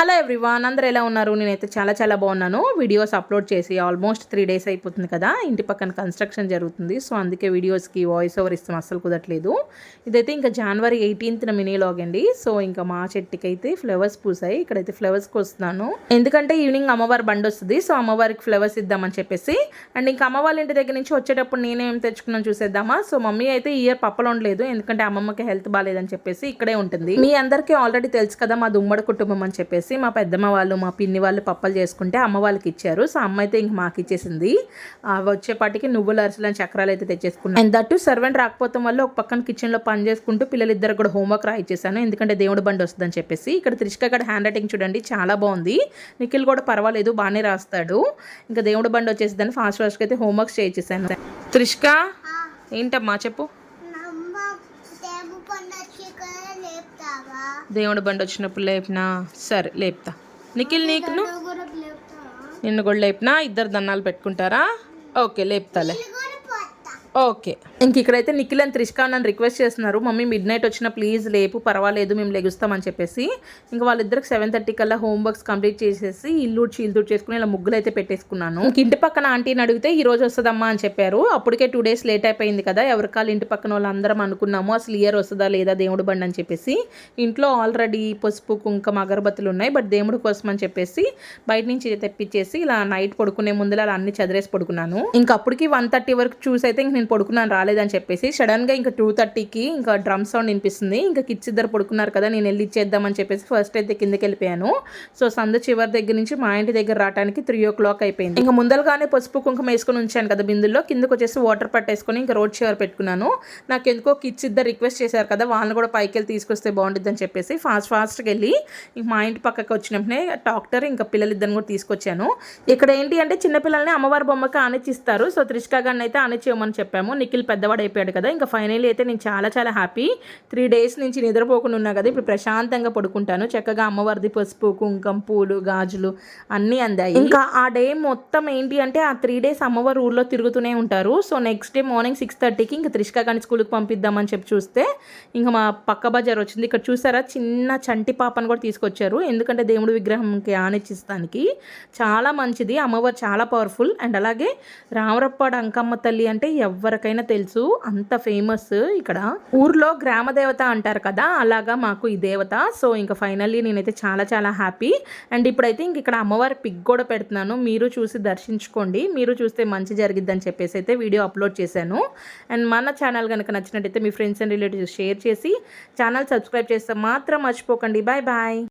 Hello everyone, అందరూ ఎలా ఉన్నారు? నేనైతే చాలా బాగున్నాను. వీడియోస్ అప్లోడ్ చేసి ఆల్మోస్ట్ 3 days అయిపోతుంది కదా. ఇంటి పక్కన కన్స్ట్రక్షన్ జరుగుతుంది. సో అందుకే వీడియోస్కి వాయిస్ ఓవర్ ఇస్తాం అస్సలు కుదరట్లేదు. ఇదైతే ఇంకా January 18th మినీ లాగ్ అండి. సో ఇంకా మా చెట్టుకి అయితే ఫ్లవర్స్ పూసాయి. ఇక్కడైతే ఫ్లవర్స్కి వస్తున్నాను, ఎందుకంటే ఈవినింగ్ అమ్మవారి బండి వస్తుంది. సో అమ్మవారికి ఫ్లవర్స్ ఇద్దామని చెప్పేసి. అండ్ ఇంకా అమ్మ వాళ్ళ ఇంటి దగ్గర నుంచి వచ్చేటప్పుడు నేనేం తెచ్చుకున్నాను చూసేద్దామా. సో మమ్మీ అయితే ఈ ఇయర్ పప్పలు ఉండలేదు, ఎందుకంటే అమ్మమ్మకి హెల్త్ బాగాలేదని చెప్పేసి ఇక్కడే ఉంటుంది. మీ అందరికీ ఆల్రెడీ తెలుసు కదా, మా ఉమ్మడి కుటుంబం అని చెప్పేసి మా పెద్దమ్మ వాళ్ళు మా పిన్ని వాళ్ళు పప్పలు చేసుకుంటే అమ్మ వాళ్ళకి ఇచ్చారు. సో అమ్మ అయితే ఇంక మాకు ఇచ్చేసింది. వచ్చేపాటికి నువ్వుల అరిసెలు చక్రాలు అయితే తెచ్చేసుకున్నాను. అండ్ దట్టు సర్వెంట్ రాకపోవడం వల్ల ఒక పక్కన కిచెన్లో పని చేసుకుంటూ పిల్లలిద్దరు కూడా హోంవర్క్ రాయిచ్చేసాను, ఎందుకంటే దేవుడు బండి వస్తుందని చెప్పేసి. ఇక్కడ త్రిష్క గడ హ్యాండ్ రైటింగ్ చూడండి చాలా బాగుంది. నిఖిల్ కూడా పర్వాలేదు, బాగానే రాస్తాడు. ఇంకా దేవుడు బండి వచ్చేసిందని ఫాస్ట్గా అయితే హోంవర్క్స్ చేయించేసాను. త్రిష్క ఏంటమ్మా చెప్పు. దేవుడు బండి వచ్చినప్పుడు లేపినా? సరే లేపుతా. నిఖిల్ నీకును నిన్ను కూడా లేపినా? ఇద్దరు దన్నాలు పెట్టుకుంటారా? ఓకే లేపుతాలే. ఓకే. ఇంక ఇక్కడైతే నిఖిల్ అండ్ త్రిష్క నన్ను రిక్వెస్ట్ చేస్తున్నారు, మమ్మీ మిడ్ నైట్ వచ్చిన ప్లీజ్ లేపు, పర్వాలేదు మేము లెగుస్తామని చెప్పేసి. ఇంకా వాళ్ళిద్దరికి 7:30 కల్లా హోంవర్క్స్ కంప్లీట్ చేసేసి ఇల్లు చేసుకుని ఇలా ముగ్గులు అయితే పెట్టేసుకున్నాను. ఇంక ఇంటి పక్కన ఆంటీని అడిగితే ఈ రోజు వస్తుందమ్మా అని చెప్పారు. అప్పటికే 2 days లేట్ అయిపోయింది కదా. ఎవరికాలు ఇంటి పక్కన వాళ్ళందరం అనుకున్నాము అసలు ఇయర్ వస్తుందా లేదా దేవుడు బండి అని చెప్పేసి. ఇంట్లో ఆల్రెడీ పసుపు కుంకుమ అగరబత్తులు ఉన్నాయి, బట్ దేవుడి కోసం అని చెప్పేసి బయట నుంచి తెప్పించేసి ఇలా నైట్ పడుకునే ముందు అలా అన్ని చదిరేసి పడుకున్నాను. ఇంకా అప్పటికి 1:30 వరకు చూసి అయితే నేను పడుకున్నాను రాలేదని చెప్పేసి. సడన్గా ఇంకా 2:30కి ఇంకా డ్రమ్ సౌండ్ వినిపిస్తుంది. ఇంకా కిడ్స్ ఇద్దరు పడుకున్నారు కదా, నేను వెళ్ళి ఇచ్చేద్దామని చెప్పేసి ఫస్ట్ అయితే కిందకి వెళ్ళిపోయాను. సో సందు చివరి దగ్గర నుంచి మా ఇంటి దగ్గర రావడానికి 3 o'clock అయిపోయింది. ఇంకా ముందరగానే పసుపు కుంకుమ వేసుకొని ఉంచాను కదా బిందుల్లో, కిందకు వచ్చేసి వాటర్ పట్టేసుకొని ఇంకా రోడ్ చివరి పెట్టుకున్నాను. నాకు ఎందుకో కిడ్స్ ఇద్దరు రిక్వెస్ట్ చేశారు కదా, వాళ్ళని కూడా పైకి వెళ్ళి తీసుకొస్తే బాగుంటుంది అని చెప్పేసి ఫాస్ట్గా వెళ్ళి మా ఇంటి పక్కకి వచ్చినప్పుడే డాక్టర్ ఇంకా పిల్లలిద్దరిని కూడా తీసుకొచ్చాను. ఇక్కడ ఏంటి అంటే చిన్నపిల్లల్ని అమ్మవారి బొమ్మకి ఆనిచ్చిస్తారు. సో త్రిష్క గారిని అయితే ఆనిచ్చేయమని చెప్పాము. నిఖిల్ పెద్దవాడు అయిపోయాడు కదా. ఇంకా ఫైనల్లీ అయితే నేను చాలా హ్యాపీ. 3 days నుంచి నిద్రపోకుండా ఉన్నా కదా, ఇప్పుడు ప్రశాంతంగా పడుకుంటాను. చక్కగా అమ్మవారిది పసుపు కుంకం పూలు గాజులు అన్నీ అందాయి. ఇంకా ఆ డే మొత్తం ఏంటి అంటే ఆ 3 days అమ్మవారి ఊర్లో తిరుగుతూనే ఉంటారు. సో నెక్స్ట్ డే మార్నింగ్ 6:30కి ఇంకా త్రిష్క గారిని స్కూల్కి పంపిద్దామని చెప్పి చూస్తే ఇంకా మా పక్క బజార్ వచ్చింది. ఇక్కడ చూసారా చిన్న చంటి పాపను కూడా తీసుకొచ్చారు, ఎందుకంటే దేవుడి విగ్రహంకి ఆనిచ్చిస్తానికి. చాలా మంచిది, అమ్మవారు చాలా పవర్ఫుల్. అండ్ అలాగే రామరప్పాడు అంకమ్మ తల్లి అంటే ఎవరికైనా తెలుసు, అంత ఫేమస్. ఇక్కడ ఊర్లో గ్రామ దేవత అంటారు కదా, అలాగా మాకు ఈ దేవత. సో ఇంకా ఫైనల్లీ నేనైతే చాలా హ్యాపీ. అండ్ ఇప్పుడైతే ఇంక ఇక్కడ అమ్మవారి పిక్ కూడా పెడుతున్నాను, మీరు చూసి దర్శించుకోండి, మీరు చూస్తే మంచి జరిగిద్దని చెప్పేసి అయితే వీడియో అప్లోడ్ చేశాను. అండ్ మన ఛానల్ కనుక నచ్చినట్టయితే మీ ఫ్రెండ్స్ అండ్ రిలేటివ్స్ షేర్ చేసి ఛానల్ సబ్స్క్రైబ్ చేస్తే మాత్రం మర్చిపోకండి. బాయ్.